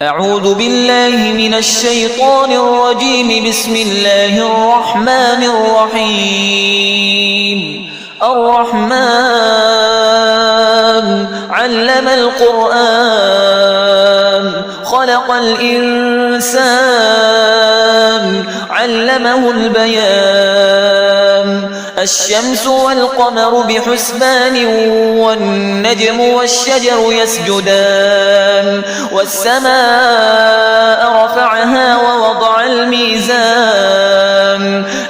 أعوذ بالله من الشيطان الرجيم. بسم الله الرحمن الرحيم. الرحمن علم القرآن خلق الإنسان علمه البيان. الشمس والقمر بحسبان والنجم والشجر يسجدان. والسماء رفعها ووضع الميزان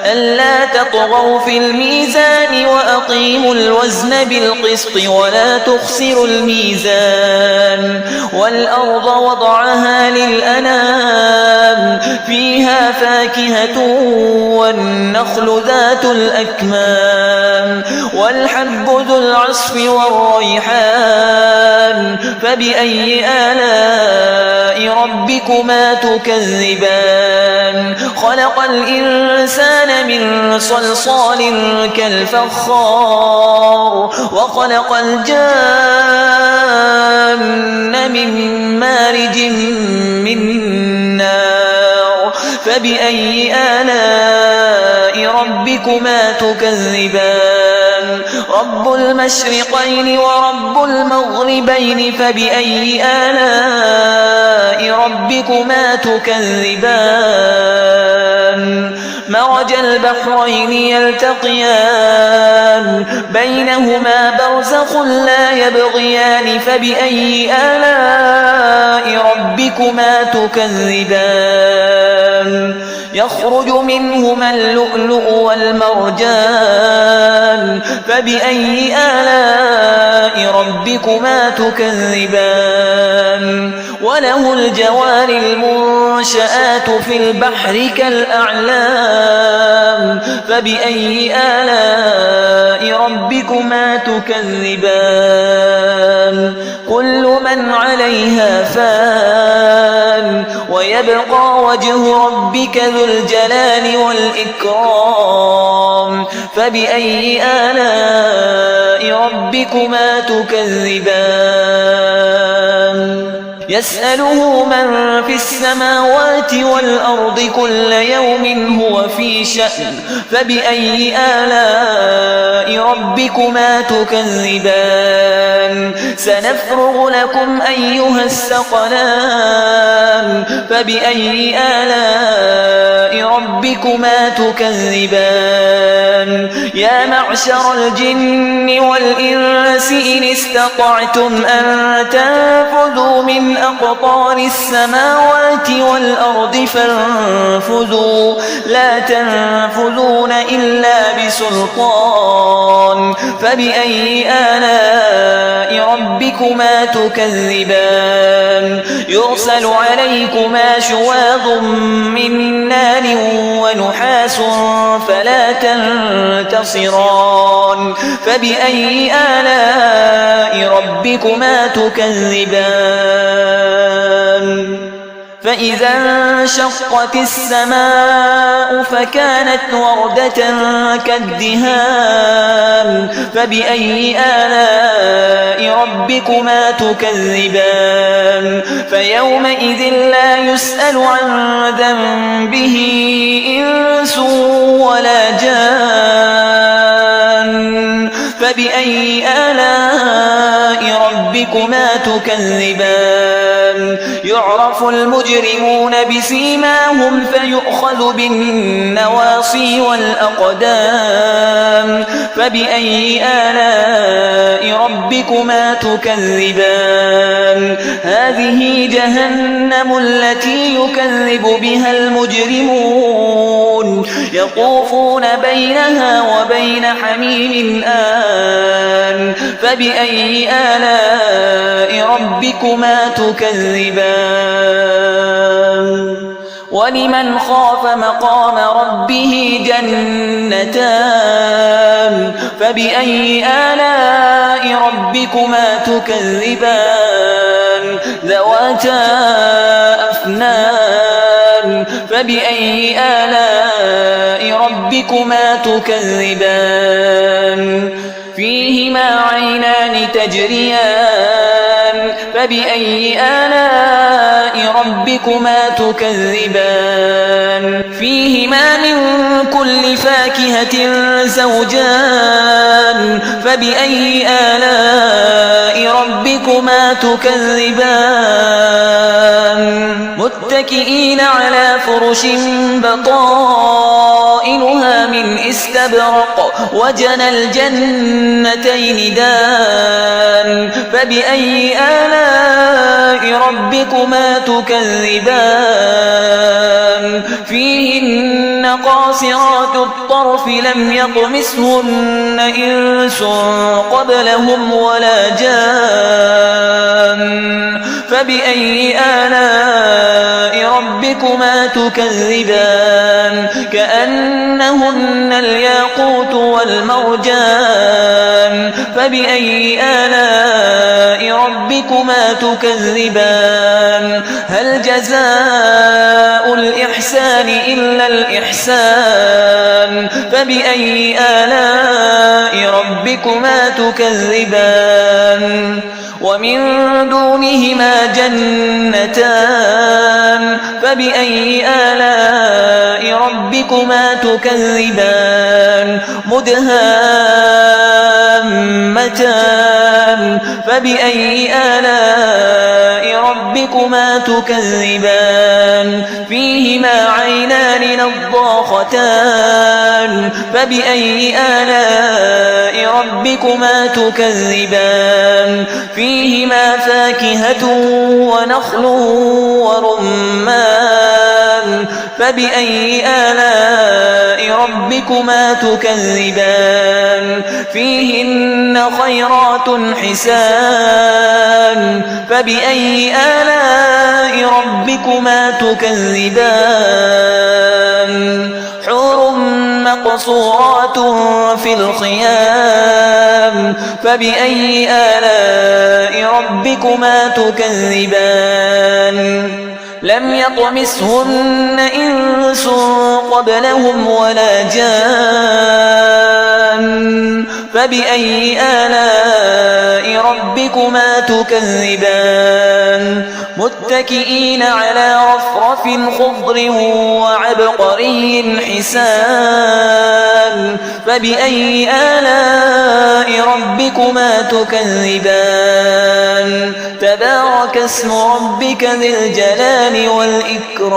ألا تطغوا في الميزان وأقيموا الوزن بالقسط ولا تخسروا الميزان. والأرض وضعها للأنام فيها فاكهة والنخل ذات الأكمام والحب ذو العصف والريحان. فبأي آلاء ربكما تكذبان؟ خلق الإنسان من صلصال كالفخار وخلق الجان من مارج من نار. فبأي آلاء ربكما تكذبان؟ رب المشرقين ورب المغربين. فبأي آلاء ربكما تكذبان؟ مرج البحرين يلتقيان بينهما برزخ لا يبغيان. فبأي آلاء ربكما تكذبان؟ يخرج منهما اللؤلؤ والمرجان. فبأي آلاء ربكما تكذبان؟ وله الجوار المنشآت في البحر كالأعلام. فبأي آلاء ربكما تكذبان؟ كل من عليها فان ويبقى وجه ربك ذو الجلال والإكرام. فبأي آلاء ربكما تكذبان؟ يسأله من في السماوات والأرض كل يوم هو في شأن. فبأي آلاء ربكما تكذبان؟ سنفرغ لكم أيها الثقلان. فبأي آلاء ربكما تكذبان؟ يا معشر الجن والإنس إن استطعتم أن تنفذوا من أقطار السماوات والأرض فانفذوا لا تنفذون إلا بسلطان. فبأي آلاء ربكما تكذبان؟ يرسل عليكما شواظ من نار ونحاس فلا تنتصران. فبأي آلاء ربكما تكذبان؟ فإذا انشقت السماء فكانت وردة كالدهان. فبأي آلاء ربكما تكذبان؟ فيومئذ لا يسأل عن ذنبه إنس ولا جان. فبأي آلاء ربكما تكذبان؟ يعرف المجرمون بسيماهم فيؤخذ بالنواصي والأقدام. فبأي آلاء ربكما تكذبان؟ هذه جهنم التي يكذب بها المجرمون يطوفون بينها وبين حميم آن. فبأي آلاء ربكما تكذبان؟ ولمن خاف مقام ربه جنتان. فبأي آلاء ربكما تكذبان؟ ذواتا أفنان. فبأي آلاء ربكما تكذبان؟ فيهما عينان تجريان. فبأي آلاء ربكما تكذبان فيهما من كل فاكهة زوجان فبأي آلاء ربكما تكذبان متكئين على فرش بطائنها من استبرق وجنى الجنتين دان فبأي آلاء ربكما تكذبان فيهن قاصرات الطرف لم يطمثهن إنس قبلهم ولا جان فبأي آلاء ربكما تكذبان كأنهن الياقوت والمرجان فبأي آلاء ربكما تكذبان هل جزاء الإحسان إلا الإحسان فبأي آلاء ربكما تكذبان ومن دونهما جنتان فبأي آلاء ربكما تكذبان مدهامتان فبأي آلاء ربكما تكذبان فيهما عينان نضاختان فبأي آلاء ربكما تكذبان فيهما فاكهة ونخل ورمان فبأي آلاء ربكما تكذبان فيهن خيرات حسان فبأي آلاء ربكما تكذبان حور مقصورات في الخيام فبأي آلاء ربكما تكذبان لم يطمثهن إنس قبلهم ولا جان فبأي آلاء ربكما تكذبان متكئين على رفرف خضر وعبقري حسان فبأي آلاء ربكما تكذبان تبارك اسم ربك ذي الجلال والإكرام